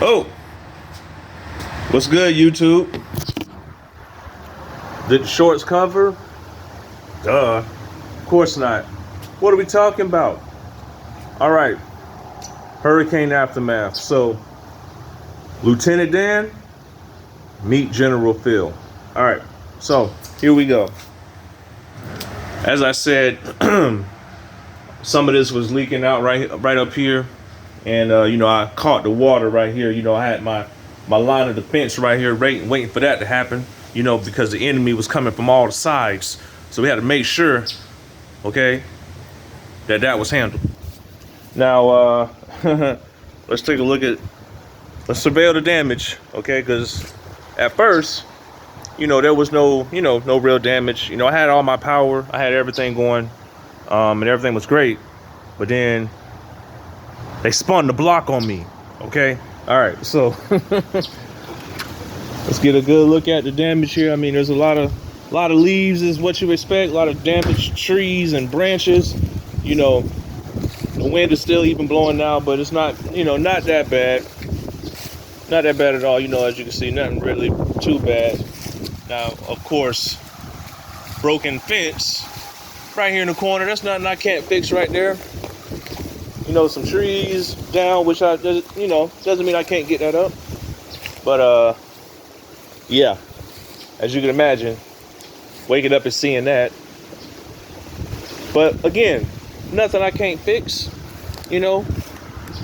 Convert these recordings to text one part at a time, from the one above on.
Oh, what's good, YouTube? Did the shorts cover? Duh. Of course not. What are we talking about? All right. Hurricane aftermath. So, Lieutenant Dan, meet General Phil. All right. So, here we go. As I said, some of this was leaking out right up here. And, I caught the water right here. I had my line of defense right here waiting for that to happen, because the enemy was coming from all the sides. So we had to make sure, okay, that was handled. Now, let's take a look let's surveil the damage, okay, because at first, there was no real damage. I had all my power. I had everything going, and everything was great. But then they spun the block on me. Okay. All right. So let's get a good look at the damage here. I mean, there's a lot of leaves is what you expect. A lot of damaged trees and branches. The wind is still even blowing now, but it's not, not that bad. Not that bad at all. As you can see, nothing really too bad. Now, of course, broken fence right here in the corner. That's nothing I can't fix right there. Some trees down, which doesn't mean I can't get that up. But yeah, as you can imagine, waking up and seeing that. But again, nothing I can't fix.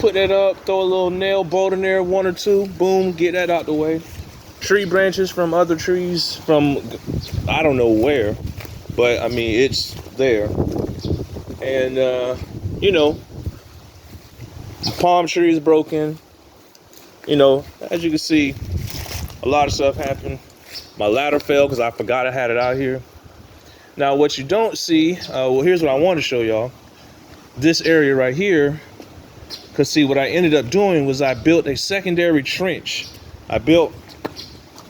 Put that up, throw a little nail bolt in there, one or two, boom, get that out the way. Tree branches from other trees from I don't know where, but I mean it's there. And palm tree is broken. As you can see, a lot of stuff happened. My ladder fell because I forgot I had it out here. Now, what you don't see, here's what I want to show y'all. This area right here, because see, what I ended up doing was I built a secondary trench. I built,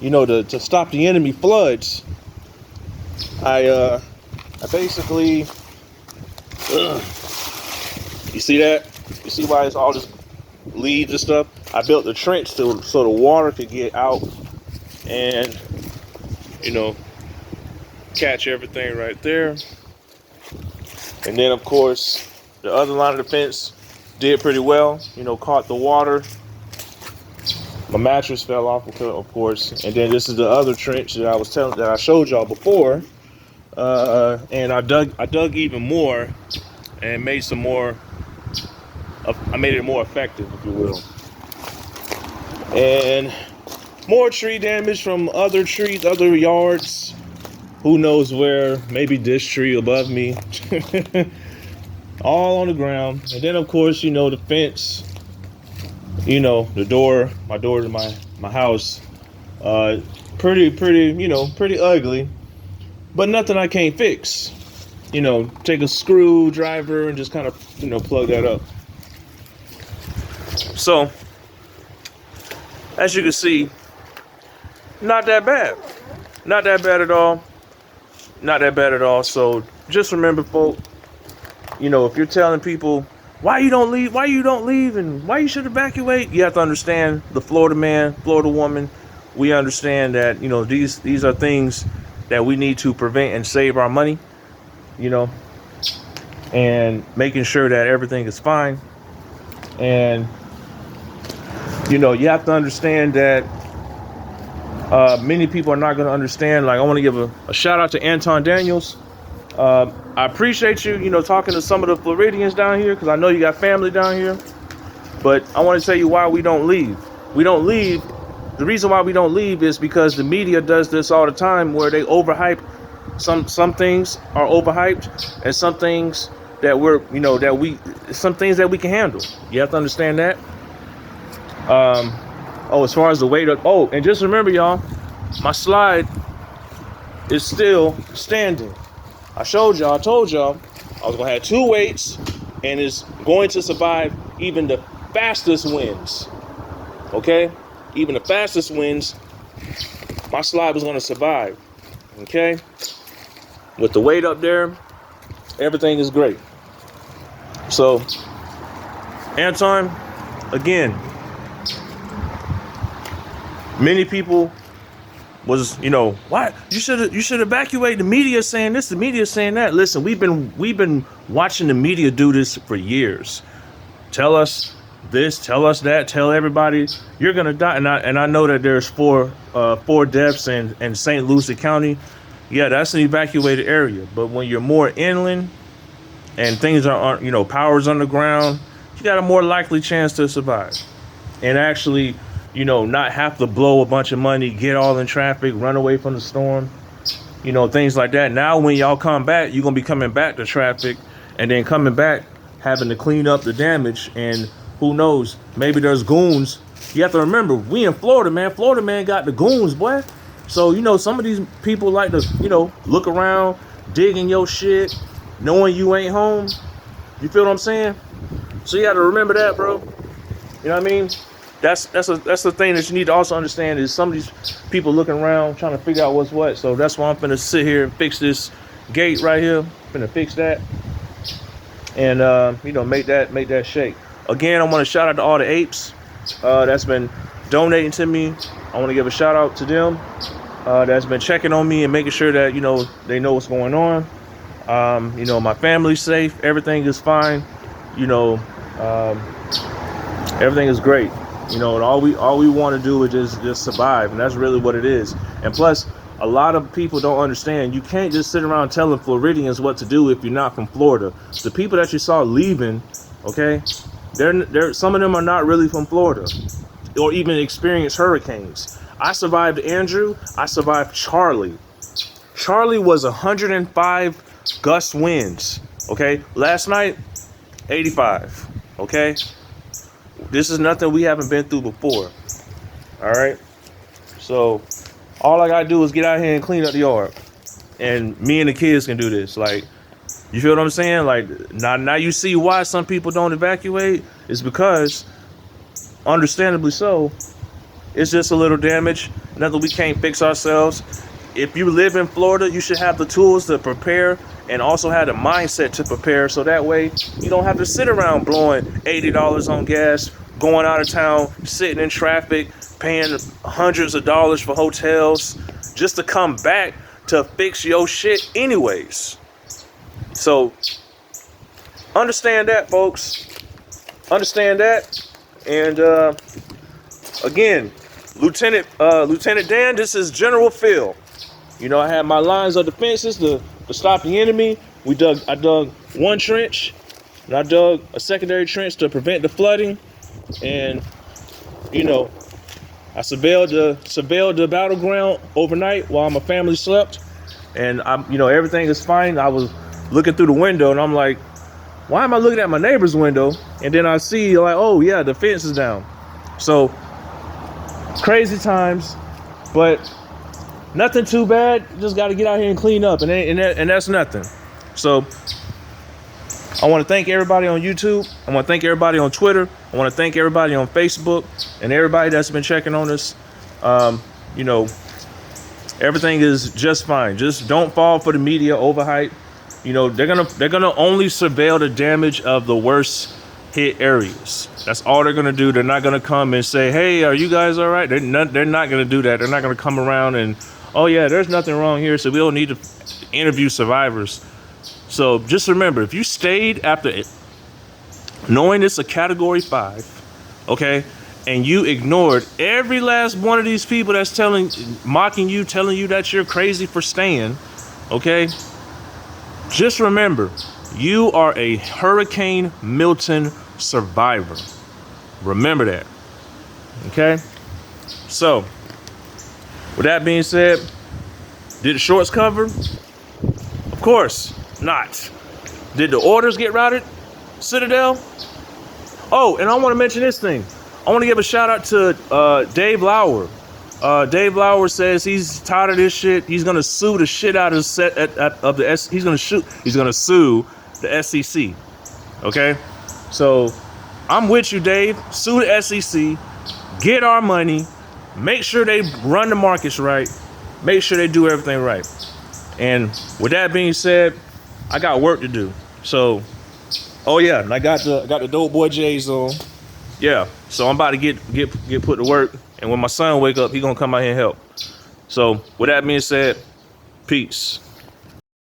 to stop the enemy floods. I basically, you see that? You see why it's all this leaves and stuff? I built the trench so the water could get out and, catch everything right there. And then, of course, the other line of defense did pretty well. Caught the water. My mattress fell off, of course. And then this is the other trench that I showed y'all before. And I dug even more and made some more. I made it more effective, if you will. And more tree damage from other trees, other yards. Who knows where? Maybe this tree above me. All on the ground. And then, of course, the fence. The door. My door to my house. Pretty ugly. But nothing I can't fix. Take a screwdriver and just kind of, plug that up. So, as you can see, not that bad. Not that bad at all. Not that bad at all. So, just remember, folks, if you're telling people, why you don't leave, and why you should evacuate, you have to understand the Florida man, Florida woman. We understand that, these are things that we need to prevent and save our money, and making sure that everything is fine. And you have to understand that many people are not going to understand. Like, I want to give a shout out to Anton Daniels. I appreciate you, talking to some of the Floridians down here, because I know you got family down here. But I want to tell you why we don't leave. We don't leave. The reason why we don't leave is because the media does this all the time, where they overhype. Some things are overhyped, and some things that some things that we can handle. You have to understand that. As far as the weight of, and just remember, y'all, my slide is still standing. I told y'all I was gonna have two weights, and it's going to survive even the fastest winds. Okay, even the fastest winds, my slide was gonna survive. Okay, with the weight up there, everything is great. So, Anton, again, Many people was, why you should evacuate. The media saying this, the media saying that. Listen, we've been watching the media do this for years. Tell us this, tell us that, tell everybody you're gonna die. And I know that there's four deaths in St. Lucie County. Yeah, that's an evacuated area. But when you're more inland and things aren't, power's underground, you got a more likely chance to survive. And actually, not have to blow a bunch of money, get all in traffic, run away from the storm, things like that. Now, when y'all come back, you're going to be coming back to traffic and then coming back, having to clean up the damage. And who knows, maybe there's goons. You have to remember, we in Florida, man. Florida, man, got the goons, boy. So, some of these people like to, look around, digging your shit, knowing you ain't home. You feel what I'm saying? So you got to remember that, bro. You know what I mean? That's the thing that you need to also understand is some of these people looking around trying to figure out what's what. So that's why I'm finna sit here and fix this gate right here. Finna fix that, and make that shake. Again, I want to shout out to all the apes that's been donating to me. I want to give a shout out to them that's been checking on me and making sure that they know what's going on. My family's safe. Everything is fine. Everything is great. And all we want to do is just survive, and that's really what it is. And plus, a lot of people don't understand. You can't just sit around telling Floridians what to do if you're not from Florida. The people that you saw leaving, okay, they're some of them are not really from Florida, or even experienced hurricanes. I survived Andrew. I survived Charlie. Charlie was 105 gust winds. Okay, last night, 85. Okay. This is nothing we haven't been through before. All right. So all I gotta do is get out here and clean up the yard, and me and the kids can do this. Like, you feel what I'm saying? Like, now you see why some people don't evacuate. It's because, understandably so, it's just a little damage. Nothing we can't fix ourselves. If you live in Florida, you should have the tools to prepare and also have the mindset to prepare, so that way you don't have to sit around blowing $80 on gas, going out of town, sitting in traffic, paying hundreds of dollars for hotels just to come back to fix your shit anyways. So understand that, folks. Understand that. And again, Lieutenant Dan, this is General Phil. I had my lines of defenses to stop the enemy. I dug one trench, and I dug a secondary trench to prevent the flooding. And I surveilled the battleground overnight while my family slept. And everything is fine. I was looking through the window, and I'm like, why am I looking at my neighbor's window? And then I see, like, oh yeah, the fence is down. So crazy times, but nothing too bad. Just got to get out here and clean up, and that's nothing. So I want to thank everybody on YouTube. I want to thank everybody on Twitter. I want to thank everybody on Facebook and everybody that's been checking on us. Everything is just fine. Just don't fall for the media overhype. They're gonna only surveil the damage of the worst hit areas. That's all they're gonna do. They're not gonna come and say, "Hey, are you guys all right?" They're not gonna do that. They're not gonna come around and, "Oh yeah, there's nothing wrong here, so we don't need to interview survivors." So just remember, if you stayed after it, knowing it's a Category 5, okay, and you ignored every last one of these people that's mocking you, telling you that you're crazy for staying, okay, just remember, you are a Hurricane Milton survivor. Remember that, okay? So, with that being said, did the shorts cover? Of course not. Did the orders get routed? Citadel? Oh, and I want to mention this thing. I want to give a shout out to Dave Lauer. Dave Lauer says he's tired of this shit. He's gonna sue the shit out of the He's gonna sue the SEC. Okay, so I'm with you, Dave. Sue the SEC. Get our money. Make sure they run the markets right. Make sure they do everything right. And with that being said, I got work to do. So, oh yeah, and I got the Dope Boy J's on. yeah, so I'm about to get put to work, and when my son wake up, he gonna come out here and help. So with that being said, peace.